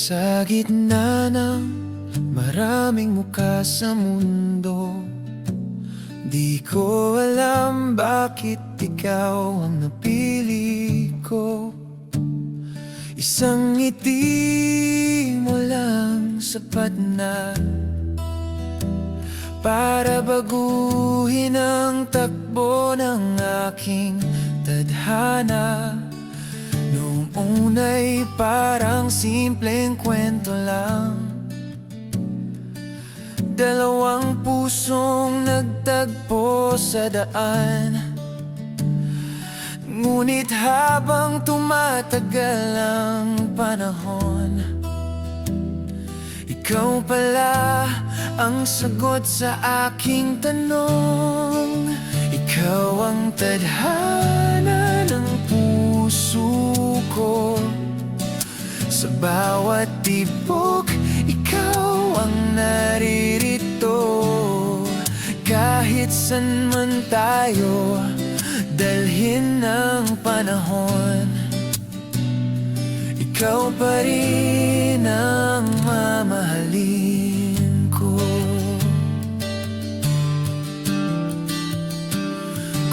Sa gitna ng maraming mukha sa mundo, di ko alam bakit ikaw ang napili ko. Isang ngiti mo lang sapat na para baguhin ang takbo ng aking tadhana. Noong una'y parang simpleng kwento lang, dalawang pusong nagtagpo sa daan. Ngunit habang tumatagal ang panahon, ikaw pala ang sagot sa aking tanong. Ikaw ang tadhana ng puso ko. Sa bawat tibok, ikaw ang naririto. Kahit san man tayo dalhin ng panahon, ikaw pa rin ang mamahalin ko.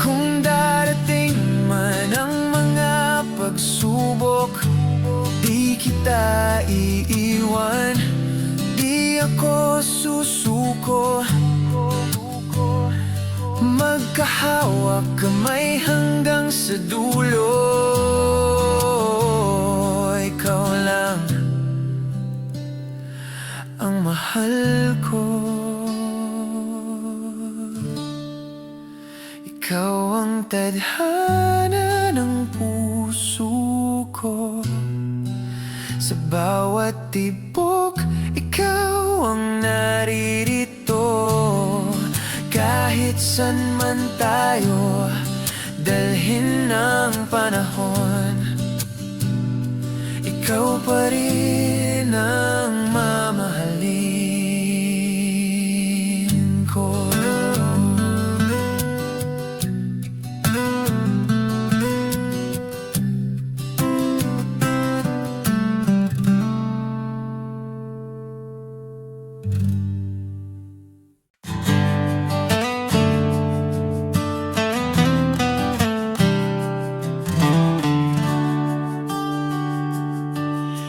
Kung darating man ang mga pagsubok, di kita iiwan, di ako susuko. Magkahawak kamay hanggang sa dulo. Ikaw lang ang mahal ko. Ikaw ang tadhana ng puso ko. Sa bawat tibok, ikaw ang naririto. Kahit san man tayo dalhin ng panahon, ikaw pa rin ang mamahalin ko.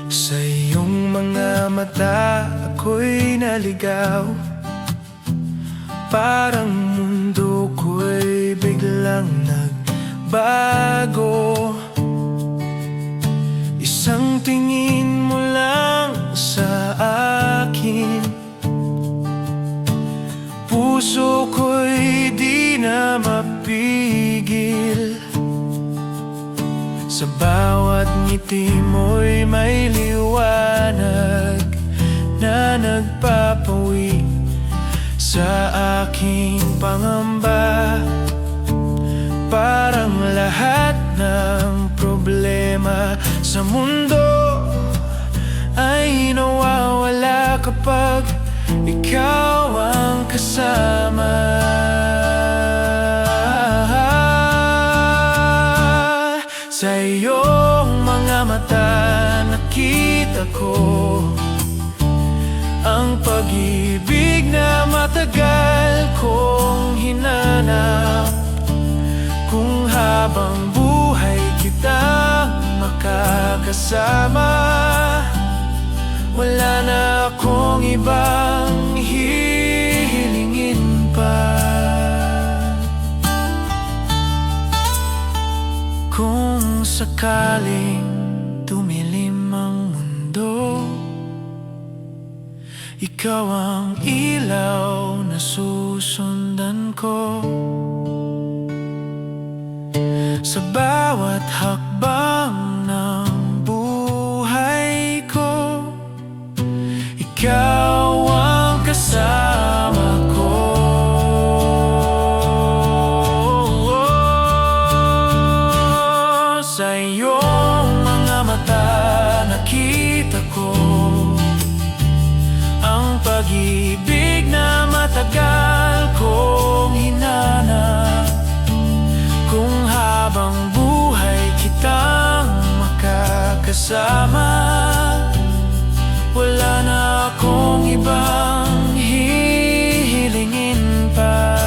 Sa iyong mga mata ako'y naligaw, parang mundo ko'y biglang nagbago. Isang tingin mo lang sa akin, puso ko'y di na mapigil. Sa bawat ngiti mo'y may liwanag na nagpapawi sa aking pangamba. Parang lahat ng problema sa mundo ay nawawala kapag ikaw ang kasama. Sa iyong mga mata nakita ko ang pag-ibig na matagal kong hinanap. Kung habang buhay kitang makakasama, wala na akong ibang hihilingin pa. Kung sakaling tumilim ang mundo, ikaw ang ilaw na susundan ko. Sa bawat hakbang ng buhay ko, ikaw ang kasama ko. Sa iyong mga mata nakita ko ang pag-ibig na matagal kong hinanap. Kung habang buhay kitang makakasama, wala na akong ibang hihilingin pa.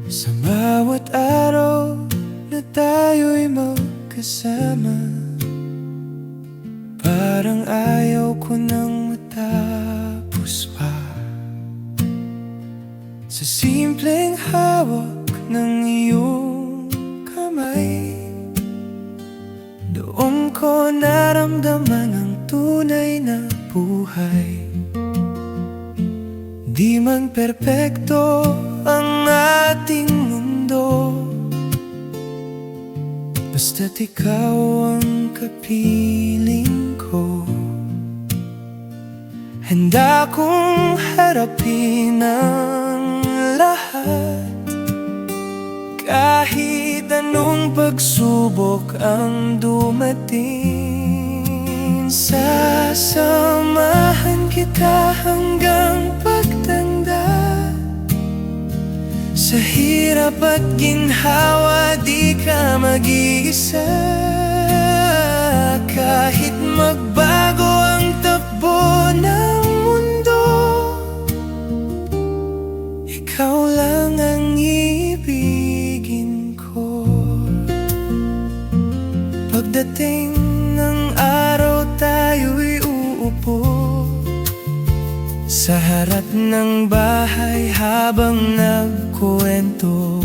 Sa bawat araw na tayo'y magkasama, parang ayaw ko nang matapos pa. Sa simpleng hawak ng iyong kamay, doon ko naramdaman ang tunay na buhay. Di man perpekto ang ating mundo, basta't ikaw ang kapiling ko. Handa kong harapin ang lahat, kahit anong pagsubok ang dumating. Sasamahan kita hanggang pagtanda, sa hirap at ginhawa di ka mag-iisa. Kahit magbago ang takbo ng mundo, ikaw lang ang ibigin ko. Pagdating ng araw tayo'y uupo sa harap ng bahay habang nagkuwento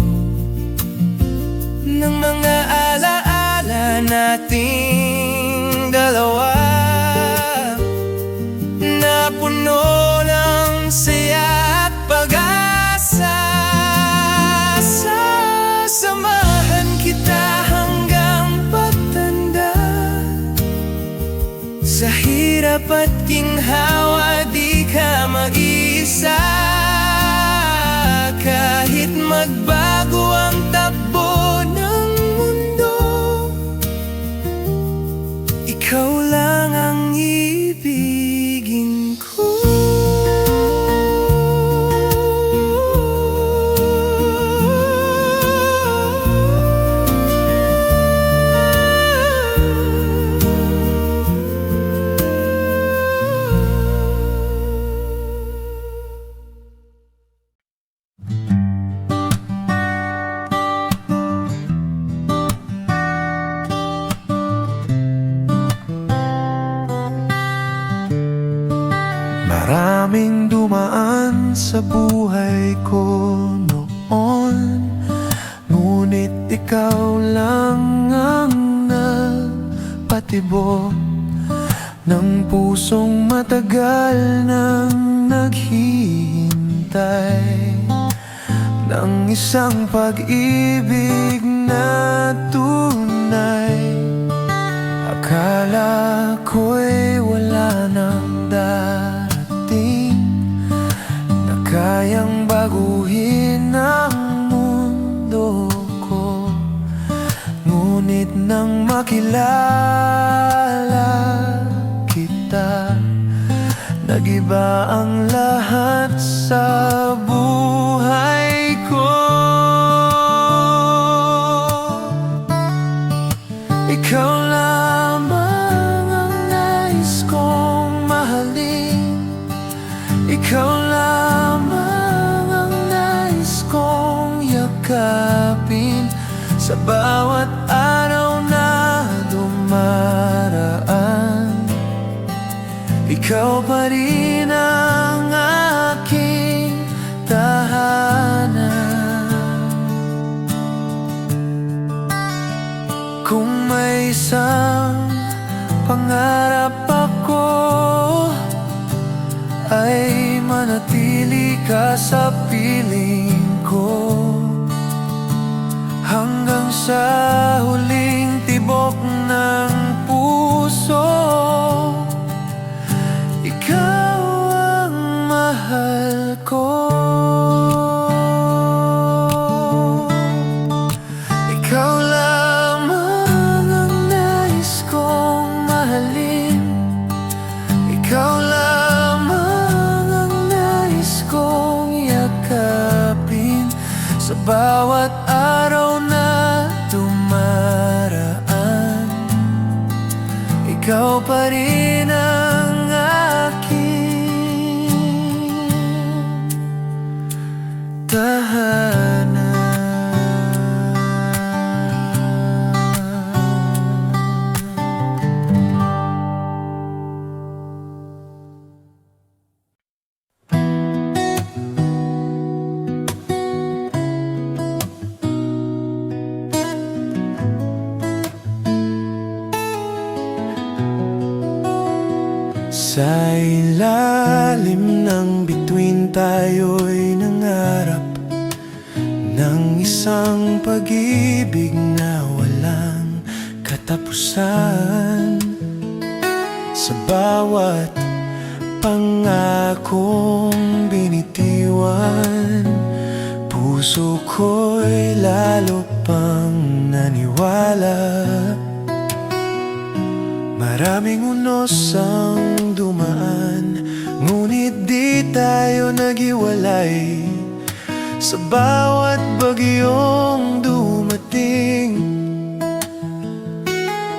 ng mga alaala nating dalawa, na puno ng saya at pag-asa. Sasamahan kita hanggang pagtanda, sa hirap at ginhawa di ka mag-iisa. Kahit magbago ang takbo ng mundo, ikaw lang ang ibigin ko. Maraming dumaan sa buhay ko noon, ngunit ikaw lang ang nagpatibok ng pusong matagal nang naghihintay ng isang pag-ibig na tunay. Akala ko'y wala nang darating na kayang baguhin ang mundo ko, ngunit nang makilala kita, nag-iba ang lahat sa buhay ko. Ikaw lamang ang nais kong mahalin, ikaw lamang ang nais kong yakapin, sa bawat araw na dumaraan. Ikaw pa rin ang aking tahanan. Kung may isang pangarap ako, ay manatili ka sa piling ko, hanggang sa huling tibok ng mahalin. Ikaw lamang ang nais kong yakapin sa bawat araw na dumaraan. Ikaw pa rin ang aking tahanan. Sa ilalim ng bituin tayo'y nangarap ng isang pag-ibig na walang katapusan. Sa bawat pangakong binitiwan, puso ko'y lalo pang naniwala. Maraming unos ang dumaan, ngunit di tayo naghiwalay. Sa bawat bagyong dumating,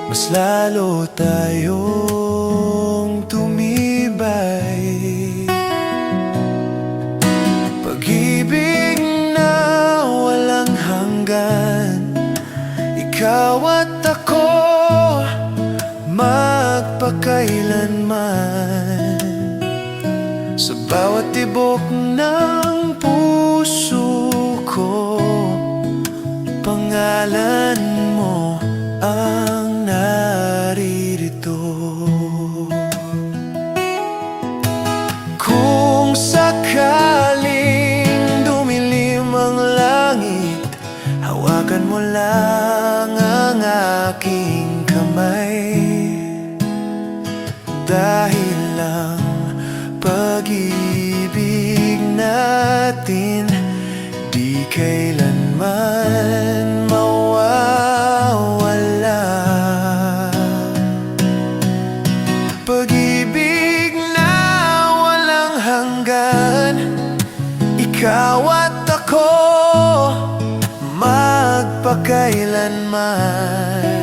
mas lalo tayong tumibay. Pag-ibig na walang hanggan, ikaw at ako magpakailanman. Sa bawat tibok ng puso ko, pangalan mo ang naririto. Kung sakaling dumilim ang langit, hawakan mo lang ang aking kamay. Dahil lang pag-ibig natin di kailanman mawawala. Pag-ibig na walang hanggan, ikaw at ako magpakailanman.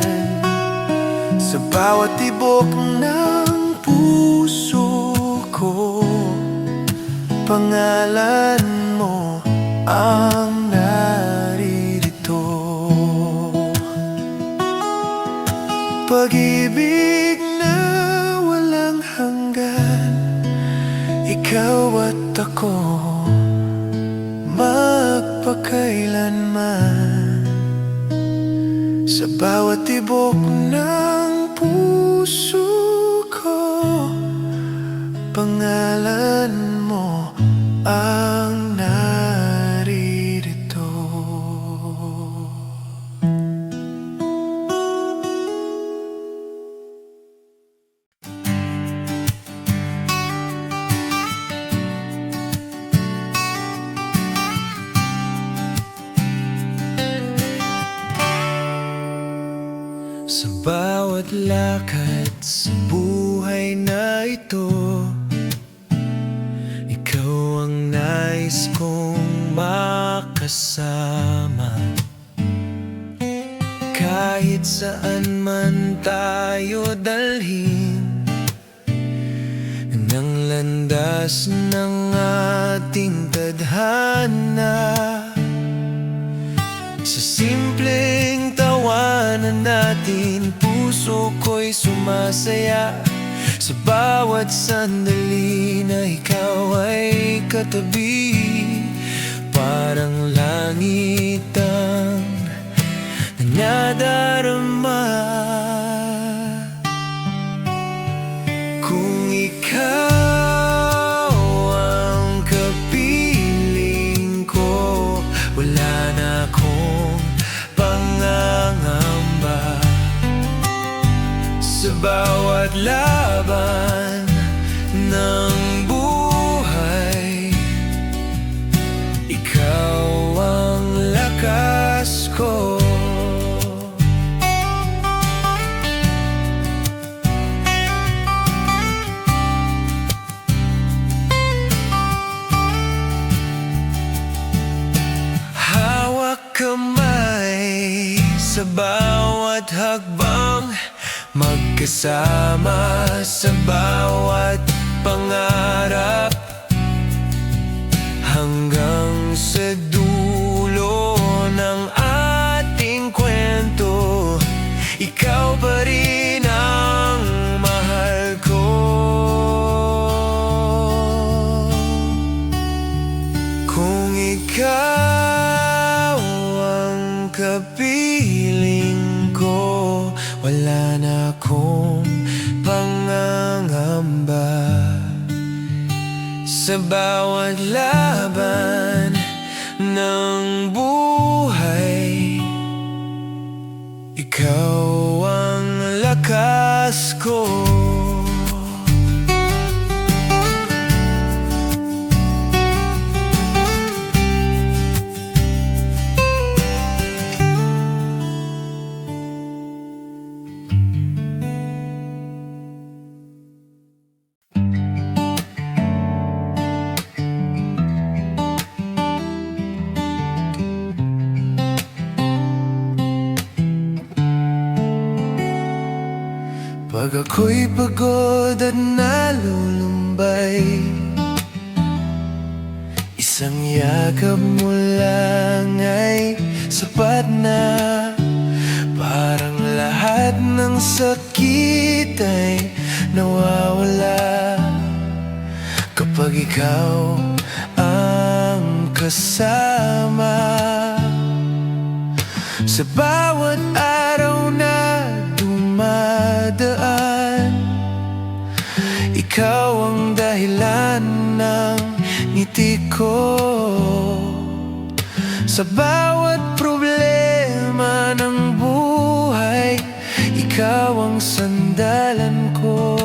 Sa bawat tibok ng puso ko, pangalan mo ang naririto. Pag-ibig na walang hanggan, ikaw at ako magpakailanman. Sa bawat tibok ng puso ko, pangalan mo ang naririto. Sa bawat lakad sa buhay na ito, ikaw ang nais kong makasama. Kahit saan man tayo dalhin ng landas ng ating tadhana, sa simpleng tawanan natin, puso ko'y sumasaya. Sa bawat sandali na ikaw ay katabi, parang langit ang nadarama. Kung ikaw ang kapiling ko, wala na akong pangangamba. Sa bawat laban ng buhay, ikaw ang lakas ko. hakbang, magkasama sa bawat pangarap, hanggang sa dulo ng ating kwento. Ikaw pa rin ang mahal ko. Kung ikaw ang kapiling ko, wala na akong pangangamba. Sa bawat laban ng buhay, ikaw ang lakas ko. Pag ako'y pagod at nalulumbay, isang yakap mo lang ay sapat na. Parang lahat ng sakit ay nawawala kapag ikaw ang kasama. Sa bawat araw na dumadaan, ikaw ang dahilan ng ngiti ko. Sa bawat problema ng buhay, ikaw ang sandalan ko.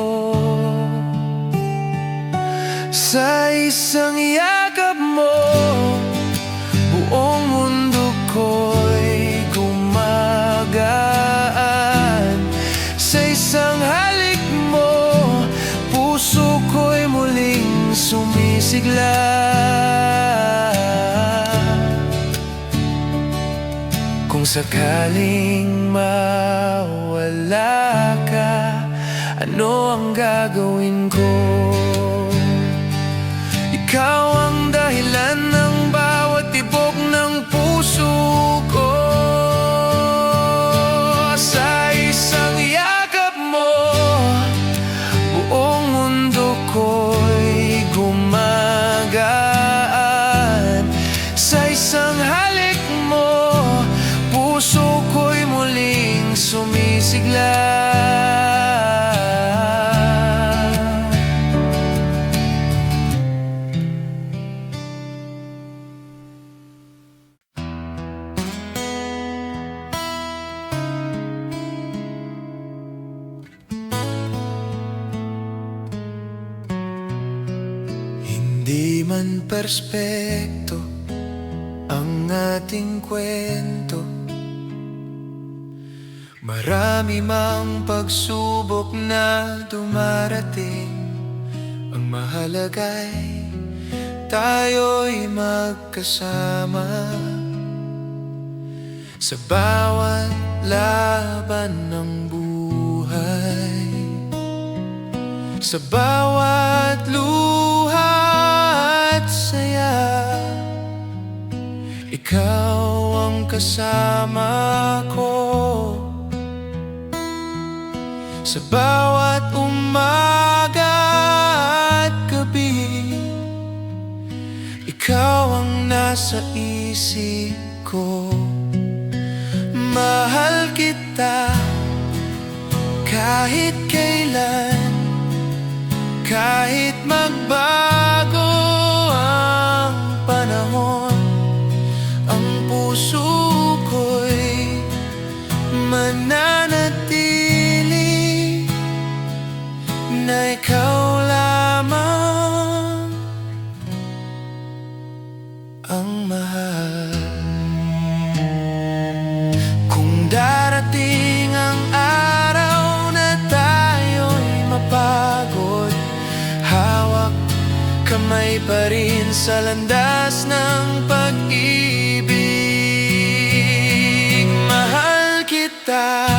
Sa isang yakap mo, buong mundo ko'y gumagaan. Sa isang halik mo, puso ko'y muling sumisigla. Kung sakaling mawala ka, ano ang gagawin ko? Ikaw ang dahilan ng bawat tibok ng puso ko. Sa isang yakap mo, buong mundo ko'y gumagaan. Sa isang halik mo, puso ko'y muling sumisigla. Di man perspekto ang ating kwento, marami mang pagsubok na dumarating. Ang mahalaga'y tayo'y magkasama sa bawat laban ng buhay, sa bawat luha at saya. Ikaw ang kasama ko sa bawat umaga at gabi. Ikaw ang nasa isip ko. Mahal kita kahit kailan, kahit magbago ang panahon. Ang puso ko'y mananatili na ikaw lamang ang mahal. Kung darating ang araw na tayo'y mapagod, hawak kamay pa rin sa landas ng pag-ibig. Mahal kita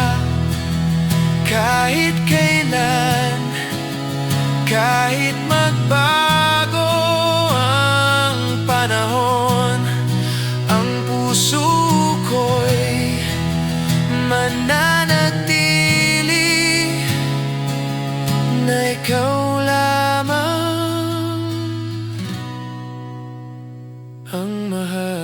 Kahit magbago ang panahon, ang puso ko'y mananatili na ikaw lamang ang mahal.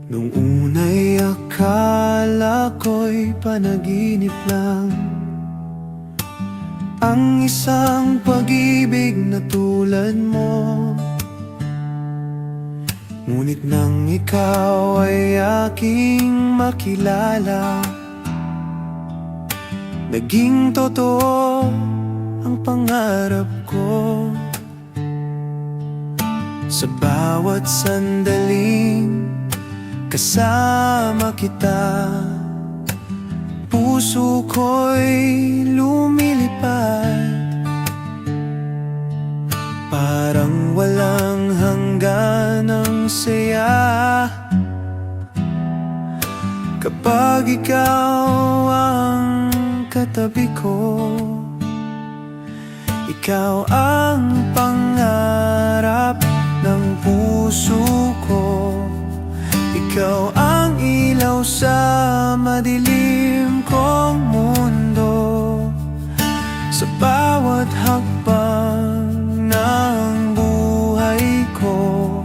Nung una'y akala ko'y panaginip lang ang isang pag-ibig na tulad mo. Ngunit nang ikaw ay aking makilala, naging totoo ang pangarap ko. Sa bawat sandaling kasama kita, puso ko'y lumilipad, parang walang hanggan ang saya. Kapag ikaw ang katabi ko, ikaw ang pangarap ng puso ko. Ikaw ang ilaw sa madilim kong mundo. Sa bawat hakbang ng buhay ko,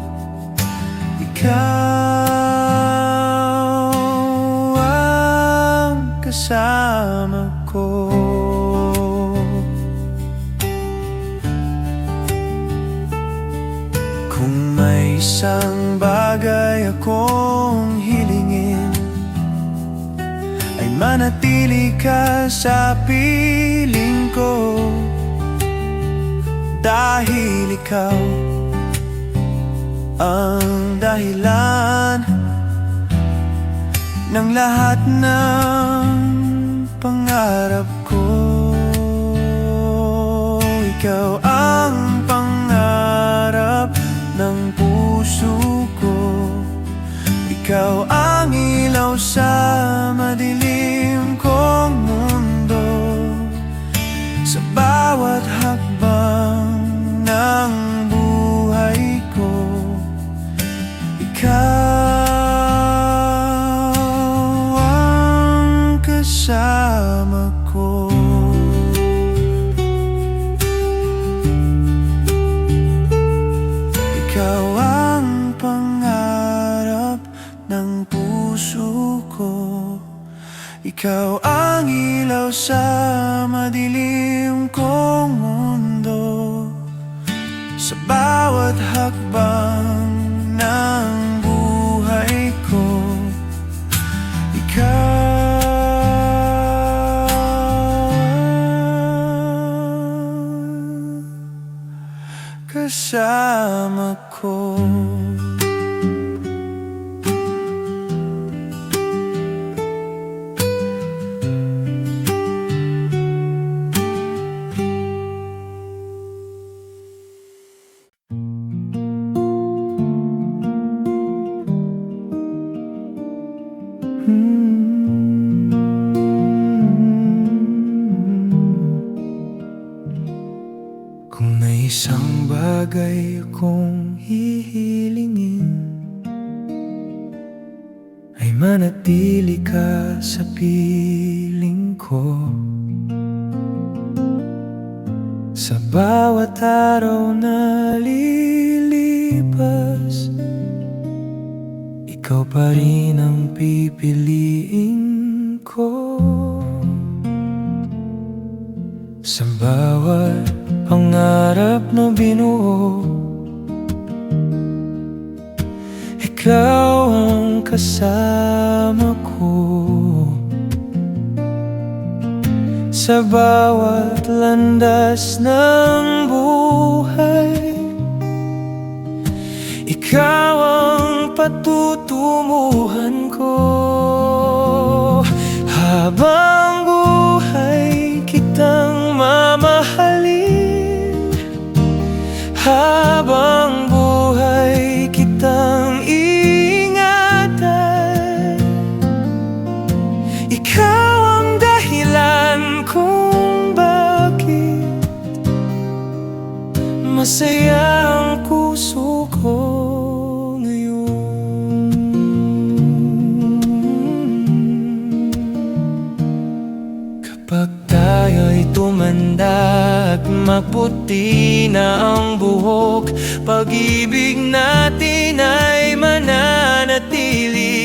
ikaw ang kasama ko. Kung may isang bagay akong hilingin, ay manatili ka sa piling ko. Dahil ikaw ang dahilan ng lahat ng pangarap ko. Ikaw ang pangarap ng puso ko. Ikaw ang ilaw sa madilim kong mundo. Sa bawat hakbang ng buhay ko, ikaw ang kasama ko. Ikaw ang pangarap ng puso ko. Ikaw ang ilaw sa madilim kong mundo. Sa bawat hakbang ng buhay ko, ikaw kasama ko. Kung may isang bagay akong hihilingin, ay manatili ka sa piling ko. Sa bawat araw na lilipas, ikaw pa rin ang pipiliin ko. Sa bawat pangarap na binuo, ikaw ang kasama ko. Sa bawat landas ng buhay, ikaw ang patutunguhan ko. Ikaw ang dahilan kung bakit masaya ang puso ko ngayon. Kapag tayo'y tumanda at maputi na ang buhok, pag-ibig natin ay mananatili.